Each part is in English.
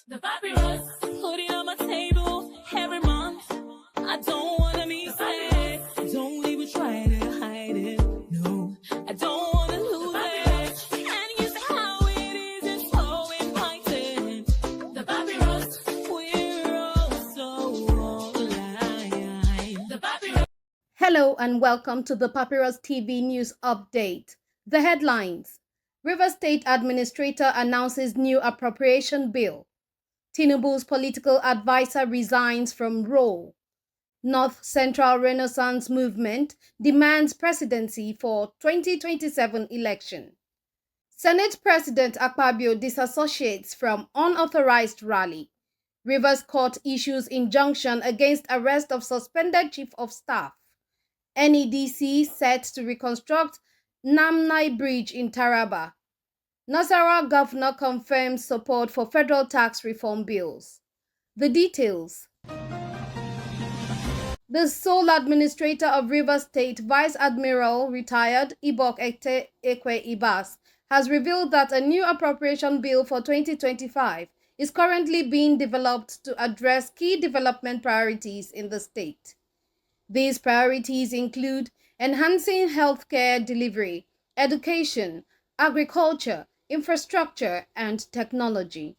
The papyrus, putting on my table every month. I don't wanna be sad. Don't even try to hide it. No, I don't wanna lose it. And you see how it is, it's so inviting. The papyrus, we're all so alive. The papyrus. Hello and welcome to the Papyrus TV News Update. The headlines: Rivers State Administrator announces new appropriation bill. Tinubu's political advisor resigns from role. North Central Renaissance Movement demands presidency for 2027 election. Senate President Akpabio disassociates from unauthorized rally. Rivers Court issues injunction against arrest of suspended Chief of Staff. NEDC set to reconstruct Namnai Bridge in Taraba. Nasarawa governor confirms support for federal tax reform bills. The details. The sole administrator of Rivers State, Vice Admiral retired Ibok Ekwe Ibas, has revealed that a new appropriation bill for 2025 is currently being developed to address key development priorities in the state. These priorities include enhancing healthcare delivery, education, agriculture, infrastructure, and technology.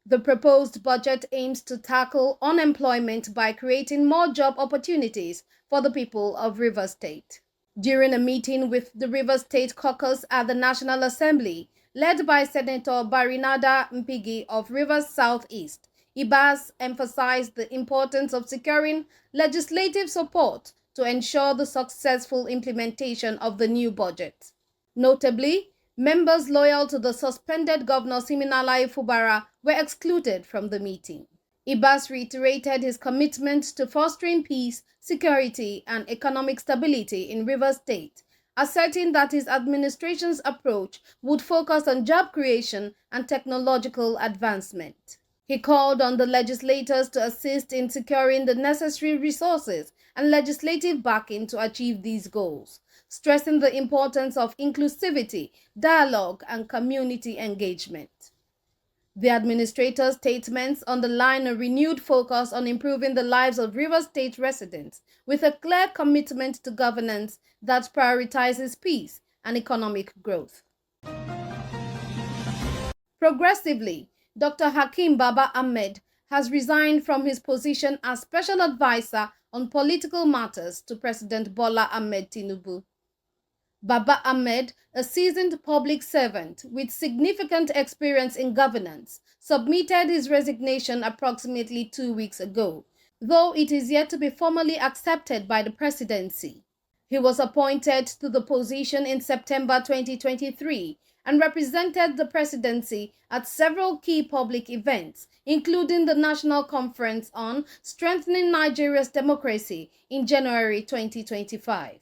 The proposed budget aims to tackle unemployment by creating more job opportunities for the people of Rivers State. During a meeting with the Rivers State caucus at the National Assembly, led by Senator Barinada Mpigi of Rivers Southeast, Ibas emphasized the importance of securing legislative support to ensure the successful implementation of the new budget. Notably, members loyal to the suspended Governor Siminalayi Fubara were excluded from the meeting. Ibas reiterated his commitment to fostering peace, security, and economic stability in Rivers State, asserting that his administration's approach would focus on job creation and technological advancement. He called on the legislators to assist in securing the necessary resources and legislative backing to achieve these goals, stressing the importance of inclusivity, dialogue, and community engagement. The administrator's statements underline a renewed focus on improving the lives of Rivers State residents with a clear commitment to governance that prioritizes peace and economic growth. Progressively, Dr. Hakeem Baba Ahmed has resigned from his position as Special Advisor on Political Matters to President Bola Ahmed Tinubu. Baba Ahmed, a seasoned public servant with significant experience in governance, submitted his resignation approximately 2 weeks ago, though it is yet to be formally accepted by the presidency. He was appointed to the position in September 2023 and represented the presidency at several key public events, including the National Conference on Strengthening Nigeria's Democracy in January 2025.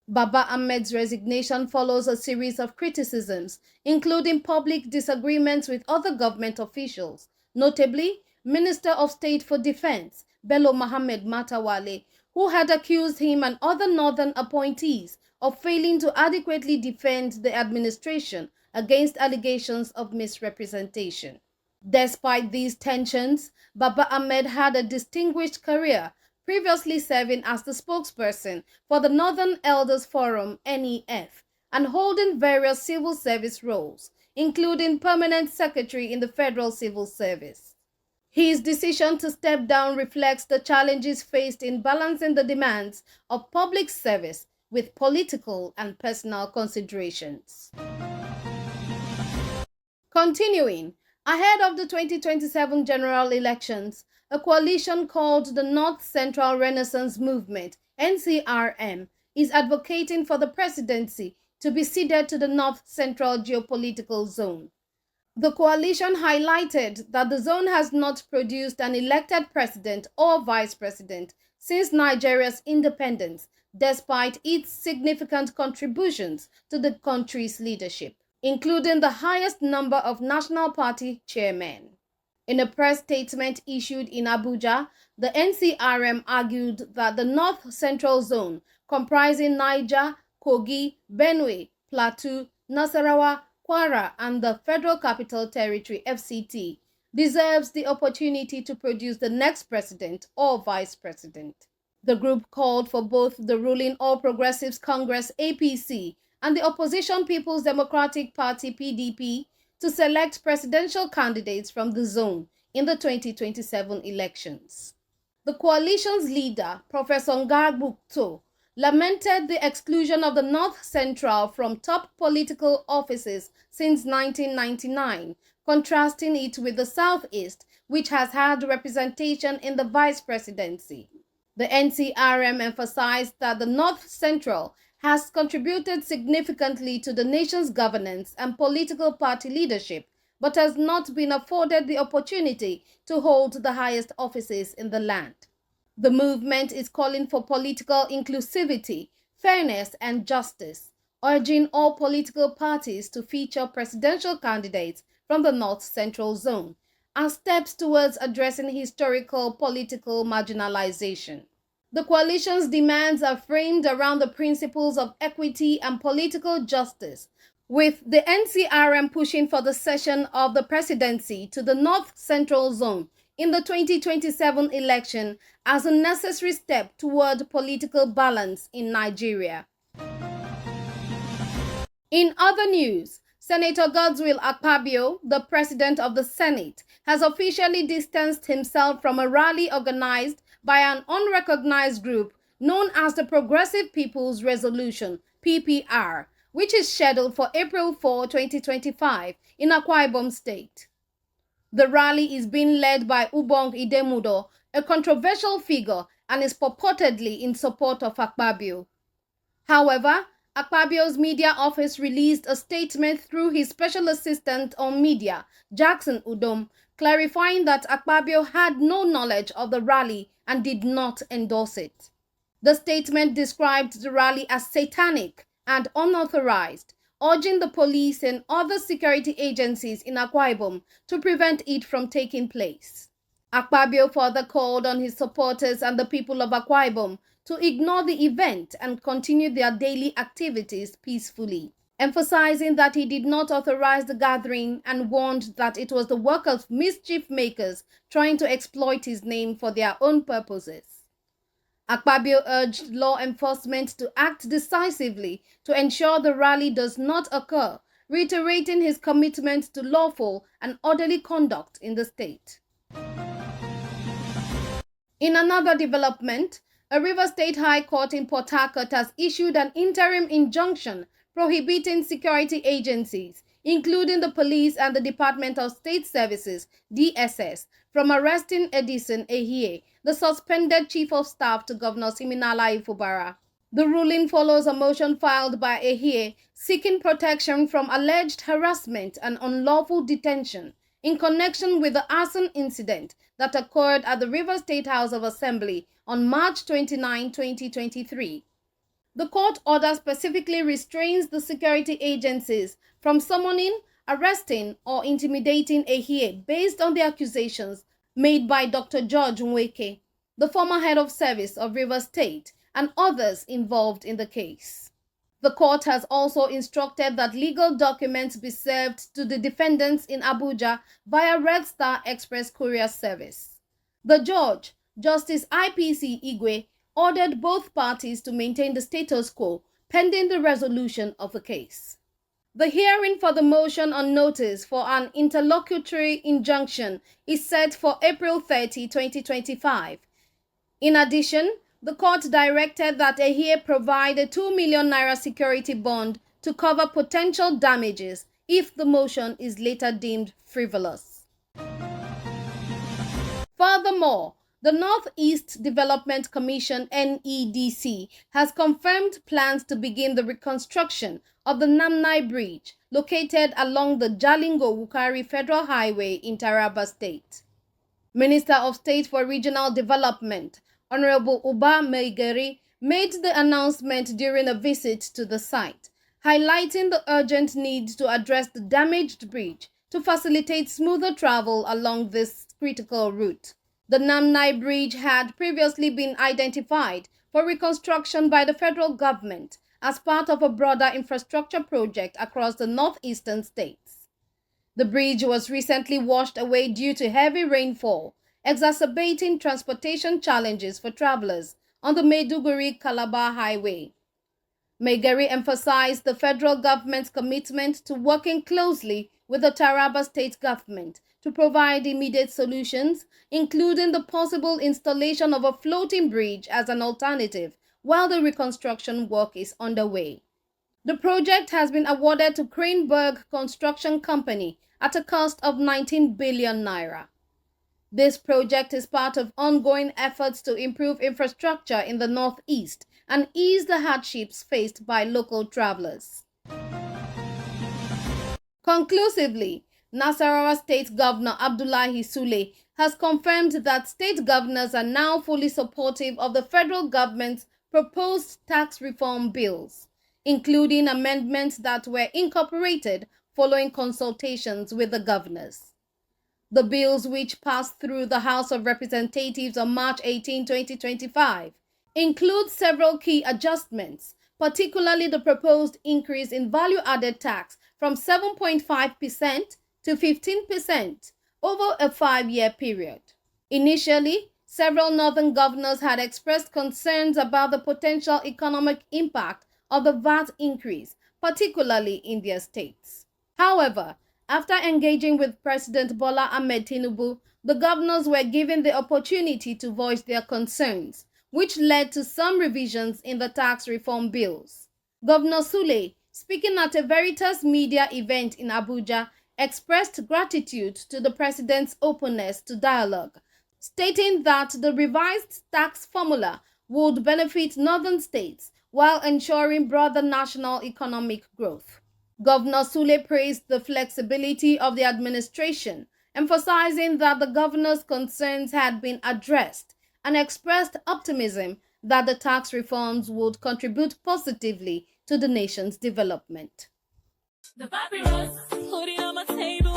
Baba Ahmed's resignation follows a series of criticisms, including public disagreements with other government officials, notably Minister of State for Defense, Bello Mohammed Matawale, who had accused him and other northern appointees of failing to adequately defend the administration against allegations of misrepresentation. Despite these tensions, Baba Ahmed had a distinguished career, previously serving as the spokesperson for the Northern Elders Forum (NEF) and holding various civil service roles, including permanent secretary in the Federal Civil Service. His decision to step down reflects the challenges faced in balancing the demands of public service with political and personal considerations. Continuing, ahead of the 2027 general elections, a coalition called the North Central Renaissance Movement (NCRM) is advocating for the presidency to be ceded to the North Central geopolitical zone. The coalition highlighted that the zone has not produced an elected president or vice president since Nigeria's independence, despite its significant contributions to the country's leadership, including the highest number of National Party chairmen. In a press statement issued in Abuja, the NCRM argued that the North Central Zone, comprising Niger, Kogi, Benue, Plateau, Nasarawa, Kwara, and the Federal Capital Territory (FCT), deserves the opportunity to produce the next president or vice president. The group called for both the ruling All Progressives Congress (APC) and the opposition People's Democratic Party (PDP) to select presidential candidates from the zone in the 2027 elections. The coalition's leader, Professor Ngarbukto, lamented the exclusion of the North Central from top political offices since 1999, contrasting it with the Southeast, which has had representation in the vice presidency. The NCRM emphasized that the North Central has contributed significantly to the nation's governance and political party leadership, but has not been afforded the opportunity to hold the highest offices in the land. The movement is calling for political inclusivity, fairness, and justice, urging all political parties to feature presidential candidates from the North Central Zone as steps towards addressing historical political marginalization. The coalition's demands are framed around the principles of equity and political justice, with the NCRM pushing for the cession of the presidency to the North Central Zone in the 2027 election as a necessary step toward political balance in Nigeria. In other news, Senator Godswill Akpabio, the president of the Senate, has officially distanced himself from a rally organized by an unrecognized group known as the Progressive People's Resolution (PPR), which is scheduled for April 4, 2025 in Akwa Ibom State. The rally is being led by Ubong Idemudo, a controversial figure, and is purportedly in support of Akpabio. However, Akpabio's media office released a statement through his special assistant on media, Jackson Udom, clarifying that Akpabio had no knowledge of the rally and did not endorse it. The statement described the rally as satanic and unauthorized, urging the police and other security agencies in Akwa Ibom to prevent it from taking place. Akpabio further called on his supporters and the people of Akwa Ibom to ignore the event and continue their daily activities peacefully, emphasizing that he did not authorize the gathering and warned that it was the work of mischief makers trying to exploit his name for their own purposes. Akpabio urged law enforcement to act decisively to ensure the rally does not occur, reiterating his commitment to lawful and orderly conduct in the state. In another development, a Rivers State High Court in Port Harcourt has issued an interim injunction prohibiting security agencies, including the police and the Department of State Services (DSS), from arresting Edison Ehie, the suspended Chief of Staff to Governor Siminala Ifubara. The ruling follows a motion filed by Ehie seeking protection from alleged harassment and unlawful detention in connection with the arson incident that occurred at the Rivers State House of Assembly on March 29, 2023. The court order specifically restrains the security agencies from summoning, arresting, or intimidating Ehie based on the accusations made by Dr. George Nweke, the former head of service of Rivers State, and others involved in the case. The court has also instructed that legal documents be served to the defendants in Abuja via Red Star Express Courier Service. The judge, Justice IPC Igwe, ordered both parties to maintain the status quo pending the resolution of the case. The hearing for the motion on notice for an interlocutory injunction is set for April 30, 2025. In addition, the court directed that Ehie provide a 2 million naira security bond to cover potential damages if the motion is later deemed frivolous. Furthermore, the Northeast Development Commission (NEDC) has confirmed plans to begin the reconstruction of the Namnai Bridge, located along the Jalingo-Wukari Federal Highway in Taraba State. Minister of State for Regional Development, Honorable Uba Meigeri, made the announcement during a visit to the site, highlighting the urgent need to address the damaged bridge to facilitate smoother travel along this critical route. The Namnai Bridge had previously been identified for reconstruction by the federal government as part of a broader infrastructure project across the northeastern states. The bridge was recently washed away due to heavy rainfall, exacerbating transportation challenges for travelers on the Maiduguri-Calabar Highway. Megari emphasized the federal government's commitment to working closely with the Taraba state government to provide immediate solutions, including the possible installation of a floating bridge as an alternative while the reconstruction work is underway. The project has been awarded to Craneberg Construction Company at a cost of 19 billion naira. This project is part of ongoing efforts to improve infrastructure in the northeast and ease the hardships faced by local travelers. Conclusively, Nasarawa State Governor Abdullahi Sule has confirmed that state governors are now fully supportive of the federal government's proposed tax reform bills, including amendments that were incorporated following consultations with the governors. The bills, which passed through the House of Representatives on March 18, 2025, include several key adjustments, particularly the proposed increase in value-added tax from 7.5% to 15% over a 5-year period. Initially, several northern governors had expressed concerns about the potential economic impact of the VAT increase, particularly in their states. However, after engaging with President Bola Ahmed Tinubu, the governors were given the opportunity to voice their concerns, which led to some revisions in the tax reform bills. Governor Sule, speaking at a Veritas media event in Abuja, expressed gratitude to the president's openness to dialogue, stating that the revised tax formula would benefit northern states while ensuring broader national economic growth. Governor Sule praised the flexibility of the administration, emphasizing that the governor's concerns had been addressed and expressed optimism that the tax reforms would contribute positively to the nation's development. The papyrus, hoodie on my table.